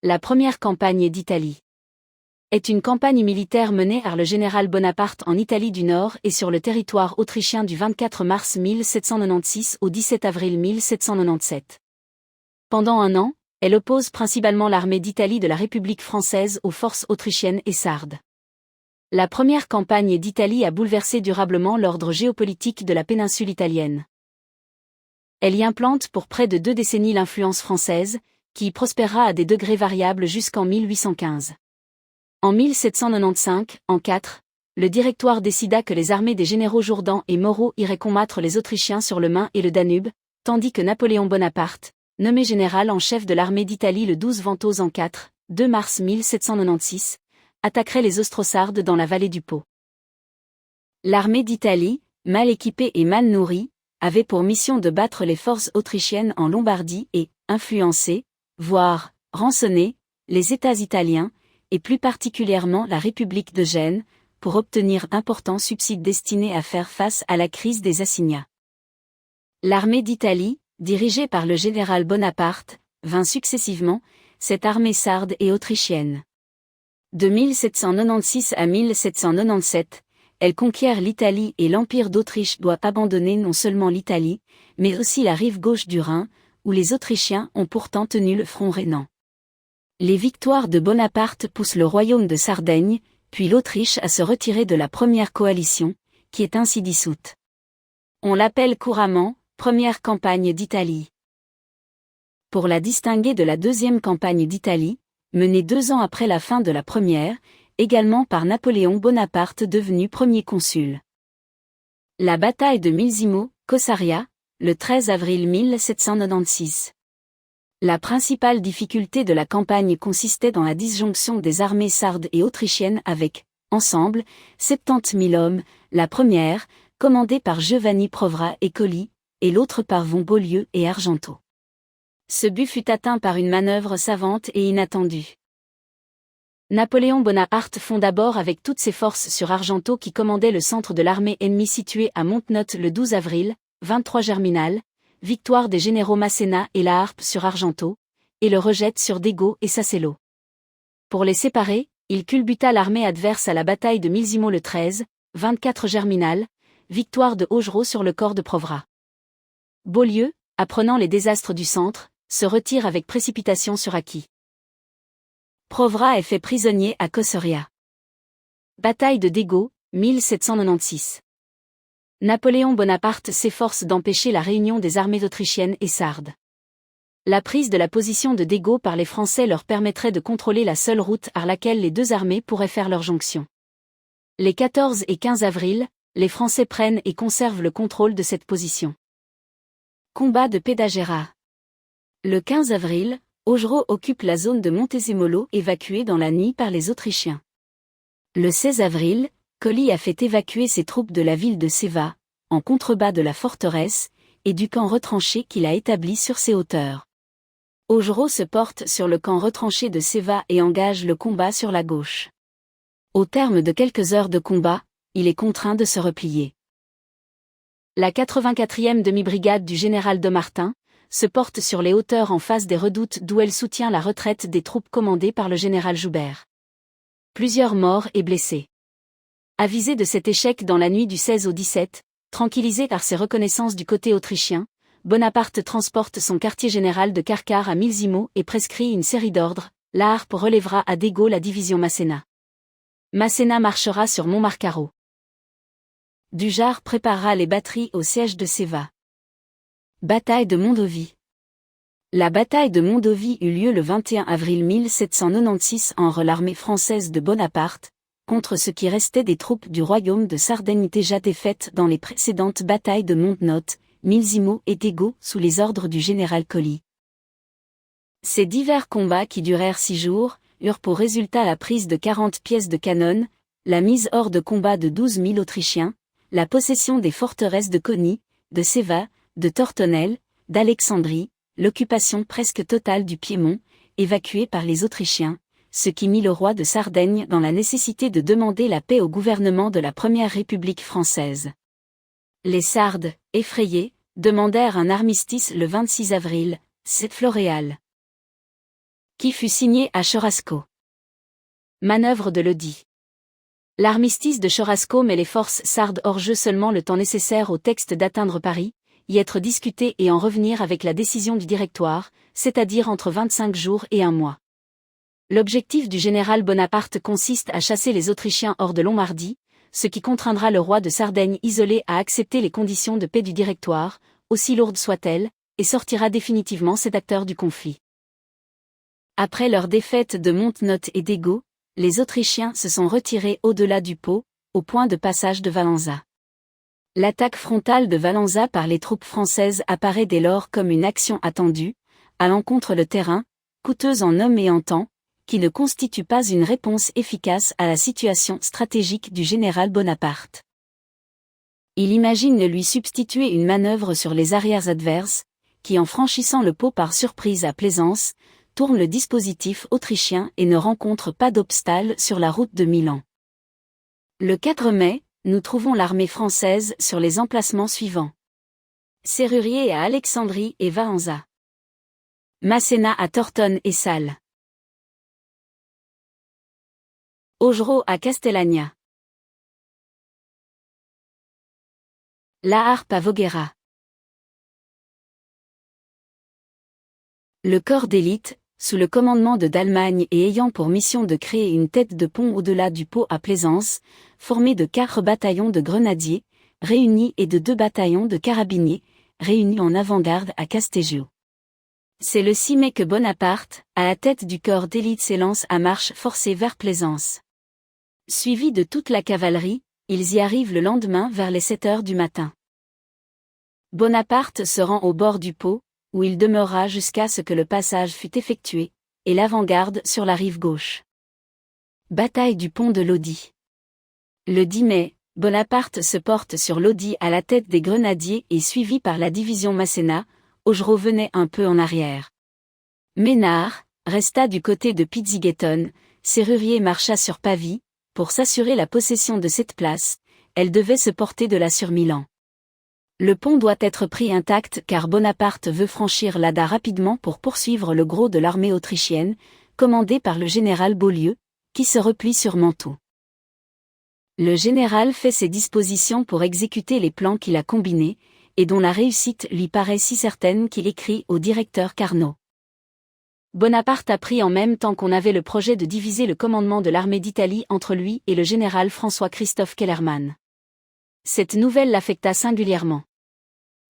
La première campagne d'Italie est une campagne militaire menée par le général Bonaparte en Italie du Nord et sur le territoire autrichien du 24 mars 1796 au 17 avril 1797. Pendant un an, elle oppose principalement l'armée d'Italie de la République française aux forces autrichiennes et sardes. La première campagne d'Italie a bouleversé durablement l'ordre géopolitique de la péninsule italienne. Elle y implante pour près de 2 décennies l'influence française, qui y prospérera à des degrés variables jusqu'en 1815. En 1795, en 4, le Directoire décida que les armées des généraux Jourdan et Moreau iraient combattre les Autrichiens sur le Main et le Danube, tandis que Napoléon Bonaparte, nommé général en chef de l'armée d'Italie le 12 Ventose en 2 mars 1796, attaquerait les Ostrosardes dans la vallée du Pô. L'armée d'Italie, mal équipée et mal nourrie, avait pour mission de battre les forces autrichiennes en Lombardie et influencer, voire rançonner, les États italiens, et plus particulièrement la République de Gênes, pour obtenir d'importants subsides destinés à faire face à la crise des assignats. L'armée d'Italie, dirigée par le général Bonaparte, vint successivement cette armée sarde et autrichienne. De 1796 à 1797, elle conquiert l'Italie et l'Empire d'Autriche doit abandonner non seulement l'Italie, mais aussi la rive gauche du Rhin, où les Autrichiens ont pourtant tenu le front rhénan. Les victoires de Bonaparte poussent le royaume de Sardaigne, puis l'Autriche à se retirer de la première coalition, qui est ainsi dissoute. On l'appelle couramment « Première campagne d'Italie ». Pour la distinguer de la deuxième campagne d'Italie, menée 2 ans après la fin de la première, également par Napoléon Bonaparte devenu premier consul. La bataille de Milzimo, Cossaria, le 13 avril 1796. La principale difficulté de la campagne consistait dans la disjonction des armées sardes et autrichiennes avec, ensemble, 70 000 hommes, la première, commandée par Giovanni Provra et Colli, et l'autre par von Beaulieu et Argenteau. Ce but fut atteint par une manœuvre savante et inattendue. Napoléon Bonaparte fond d'abord avec toutes ses forces sur Argenteau qui commandait le centre de l'armée ennemie située à Montenotte le 12 avril, 23 Germinal, victoire des généraux Masséna et La Harpe sur Argenteau, et le rejette sur Dego et Sassello. Pour les séparer, il culbuta l'armée adverse à la bataille de Milzimo le 13, 24 Germinal, victoire de Augereau sur le corps de Provra. Beaulieu, apprenant les désastres du centre, se retire avec précipitation sur Acqui. Provra est fait prisonnier à Cossaria. Bataille de Dego, 1796. Napoléon Bonaparte s'efforce d'empêcher la réunion des armées autrichiennes et sardes. La prise de la position de Dego par les Français leur permettrait de contrôler la seule route par laquelle les deux armées pourraient faire leur jonction. Les 14 et 15 avril, les Français prennent et conservent le contrôle de cette position. Combat de Pedagera. Le 15 avril, Augereau occupe la zone de Montezemolo évacuée dans la nuit par les Autrichiens. Le 16 avril, Colli a fait évacuer ses troupes de la ville de Seva, en contrebas de la forteresse, et du camp retranché qu'il a établi sur ses hauteurs. Augereau se porte sur le camp retranché de Seva et engage le combat sur la gauche. Au terme de quelques heures de combat, il est contraint de se replier. La 84e demi-brigade du général Dommartin se porte sur les hauteurs en face des redoutes d'où elle soutient la retraite des troupes commandées par le général Joubert. Plusieurs morts et blessés. Avisé de cet échec dans la nuit du 16 au 17, tranquillisé par ses reconnaissances du côté autrichien, Bonaparte transporte son quartier général de Carcar à Milzimo et prescrit une série d'ordres. La Harpe relèvera à Dego la division Masséna. Masséna marchera sur Montmarcaro. Dujar préparera les batteries au siège de Seva. Bataille de Mondovì. La bataille de Mondovì eut lieu le 21 avril 1796 entre l'armée française de Bonaparte, contre ce qui restait des troupes du royaume de Sardaigne déjà défaites dans les précédentes batailles de Montenotte, Milzimo et Dego sous les ordres du général Colli. Ces divers combats qui durèrent 6 jours, eurent pour résultat la prise de 40 pièces de canon, la mise hors de combat de 12 000 Autrichiens, la possession des forteresses de Coni, de Seva, de Tortonelle, d'Alexandrie, l'occupation presque totale du Piémont, évacuée par les Autrichiens, ce qui mit le roi de Sardaigne dans la nécessité de demander la paix au gouvernement de la Première République française. Les Sardes, effrayés, demandèrent un armistice le 26 avril, c'est Floréal. qui fut signé à Cherasco. Manœuvre de Lodi. L'armistice de Cherasco met les forces sardes hors jeu seulement le temps nécessaire au texte d'atteindre Paris, y être discuté et en revenir avec la décision du Directoire, c'est-à-dire entre 25 jours et un mois. L'objectif du général Bonaparte consiste à chasser les Autrichiens hors de Lombardie, ce qui contraindra le roi de Sardaigne isolé à accepter les conditions de paix du Directoire, aussi lourdes soient-elles, et sortira définitivement cet acteur du conflit. Après leur défaite de Montenotte et d'Ego, les Autrichiens se sont retirés au-delà du Pô, au point de passage de Valenza. L'attaque frontale de Valenza par les troupes françaises apparaît dès lors comme une action attendue, à l'encontre le terrain, coûteuse en hommes et en temps, qui ne constitue pas une réponse efficace à la situation stratégique du général Bonaparte. Il imagine lui substituer une manœuvre sur les arrières adverses, qui en franchissant le Pô par surprise à Plaisance, tourne le dispositif autrichien et ne rencontre pas d'obstacle sur la route de Milan. Le 4 mai, nous trouvons l'armée française sur les emplacements suivants. Sérurier à Alexandrie et Valenza. Masséna à Tortone et Salles. Augereau à Castellagna. La Harpe à Voghera. Le corps d'élite, sous le commandement de d'Allemagne et ayant pour mission de créer une tête de pont au-delà du Pô à Plaisance, formé de 4 bataillons de grenadiers, réunis et de 2 bataillons de carabiniers, réunis en avant-garde à Casteggio. C'est le 6 mai que Bonaparte, à la tête du corps d'élite s'élance à marche forcée vers Plaisance. Suivis de toute la cavalerie, ils y arrivent le lendemain vers les 7 heures du matin. Bonaparte se rend au bord du Pô, où il demeurera jusqu'à ce que le passage fût effectué, et l'avant-garde sur la rive gauche. Bataille du pont de Lodi. Le 10 mai, Bonaparte se porte sur Lodi à la tête des grenadiers et suivi par la division Masséna, Augereau venait un peu en arrière. Ménard resta du côté de Pizzighettone, Sérurier marcha sur Pavie, pour s'assurer la possession de cette place, elle devait se porter de là sur Milan. Le pont doit être pris intact car Bonaparte veut franchir l'Adda rapidement pour poursuivre le gros de l'armée autrichienne, commandée par le général Beaulieu, qui se replie sur Mantoue. Le général fait ses dispositions pour exécuter les plans qu'il a combinés, et dont la réussite lui paraît si certaine qu'il écrit au directeur Carnot. Bonaparte apprit en même temps qu'on avait le projet de diviser le commandement de l'armée d'Italie entre lui et le général François-Christophe Kellermann. Cette nouvelle l'affecta singulièrement.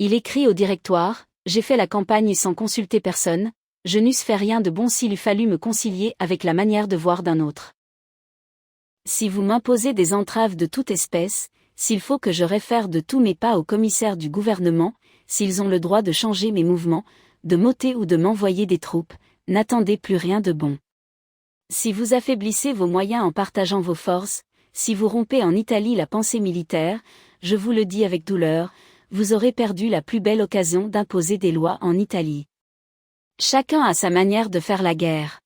Il écrit au directoire, « J'ai fait la campagne sans consulter personne, je n'eusse fait rien de bon s'il eût fallu me concilier avec la manière de voir d'un autre. Si vous m'imposez des entraves de toute espèce, s'il faut que je réfère de tous mes pas au commissaire du gouvernement, s'ils ont le droit de changer mes mouvements, de m'ôter ou de m'envoyer des troupes, n'attendez plus rien de bon. Si vous affaiblissez vos moyens en partageant vos forces, si vous rompez en Italie la pensée militaire, je vous le dis avec douleur, vous aurez perdu la plus belle occasion d'imposer des lois en Italie. Chacun a sa manière de faire la guerre.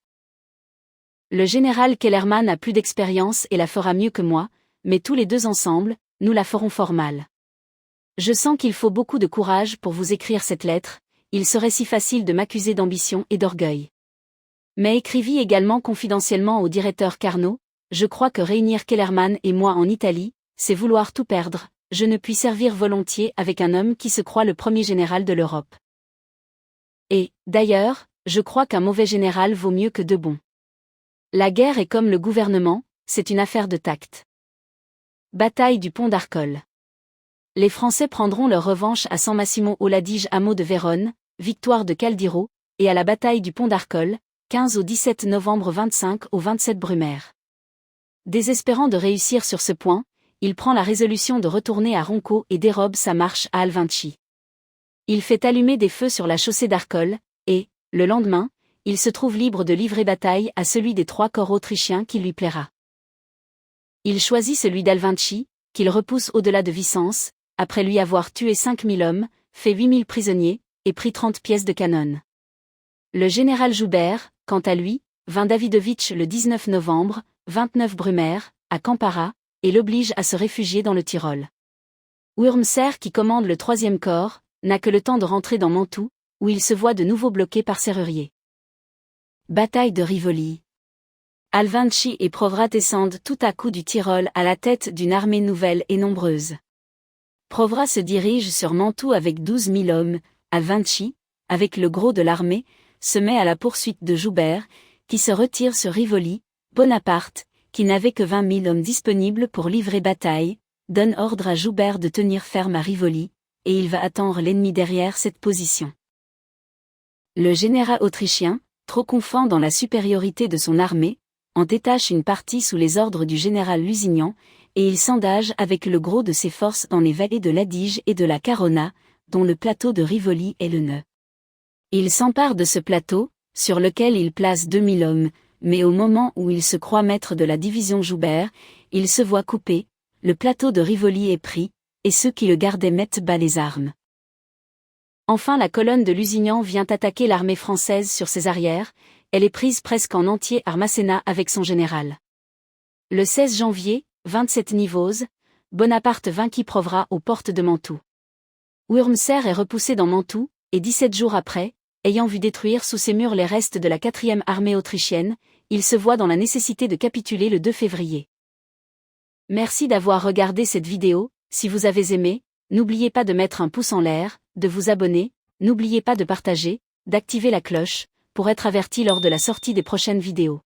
Le général Kellermann a plus d'expérience et la fera mieux que moi, mais tous les deux ensemble, nous la ferons fort mal. Je sens qu'il faut beaucoup de courage pour vous écrire cette lettre, il serait si facile de m'accuser d'ambition et d'orgueil. Mais écrivis également confidentiellement au directeur Carnot, je crois que réunir Kellermann et moi en Italie, c'est vouloir tout perdre, je ne puis servir volontiers avec un homme qui se croit le premier général de l'Europe. Et, d'ailleurs, je crois qu'un mauvais général vaut mieux que 2 bons. La guerre est comme le gouvernement, c'est une affaire de tact. Bataille du pont d'Arcole. Les Français prendront leur revanche à San Massimo au Ladige hameau de Vérone, victoire de Caldiro, et à la bataille du pont d'Arcole, 15 au 17 novembre 25 au 27 Brumaire. Désespérant de réussir sur ce point, il prend la résolution de retourner à Ronco et dérobe sa marche à Alvinci. Il fait allumer des feux sur la chaussée d'Arcole, et, le lendemain, il se trouve libre de livrer bataille à celui des 3 corps autrichiens qui lui plaira. Il choisit celui d'Alvinci, qu'il repousse au-delà de Vicence, après lui avoir tué 5000 hommes, fait 8000 prisonniers, et pris 30 pièces de canon. Le général Joubert, quant à lui, vint Davidovitch le 19 novembre, 29 Brumaire, à Campara, et l'oblige à se réfugier dans le Tyrol. Wurmser, qui commande le 3e corps, n'a que le temps de rentrer dans Mantoue, où il se voit de nouveau bloqué par Sérurier. Bataille de Rivoli. Alvanchi et Provrat descendent tout à coup du Tyrol à la tête d'une armée nouvelle et nombreuse. Provrat se dirige sur Mantoue avec 12 000 hommes, Alvanchi, avec le gros de l'armée, se met à la poursuite de Joubert, qui se retire sur Rivoli. Bonaparte, qui n'avait que 20 000 hommes disponibles pour livrer bataille, donne ordre à Joubert de tenir ferme à Rivoli, et il va attendre l'ennemi derrière cette position. Le général autrichien, trop confiant dans la supériorité de son armée, en détache une partie sous les ordres du général Lusignan, et il s'engage avec le gros de ses forces dans les vallées de l'Adige et de la Carona, dont le plateau de Rivoli est le nœud. Il s'empare de ce plateau, sur lequel il place 2000 hommes, mais au moment où il se croit maître de la division Joubert, il se voit coupé, le plateau de Rivoli est pris, et ceux qui le gardaient mettent bas les armes. Enfin la colonne de Lusignan vient attaquer l'armée française sur ses arrières, elle est prise presque en entier à Masséna avec son général. Le 16 janvier, 27 Nivose, Bonaparte vainquit Provrat aux portes de Mantoue. Wurmser est repoussé dans Mantoue, et 17 jours après, ayant vu détruire sous ses murs les restes de la 4e armée autrichienne, il se voit dans la nécessité de capituler le 2 février. Merci d'avoir regardé cette vidéo, si vous avez aimé, n'oubliez pas de mettre un pouce en l'air, de vous abonner, n'oubliez pas de partager, d'activer la cloche, pour être averti lors de la sortie des prochaines vidéos.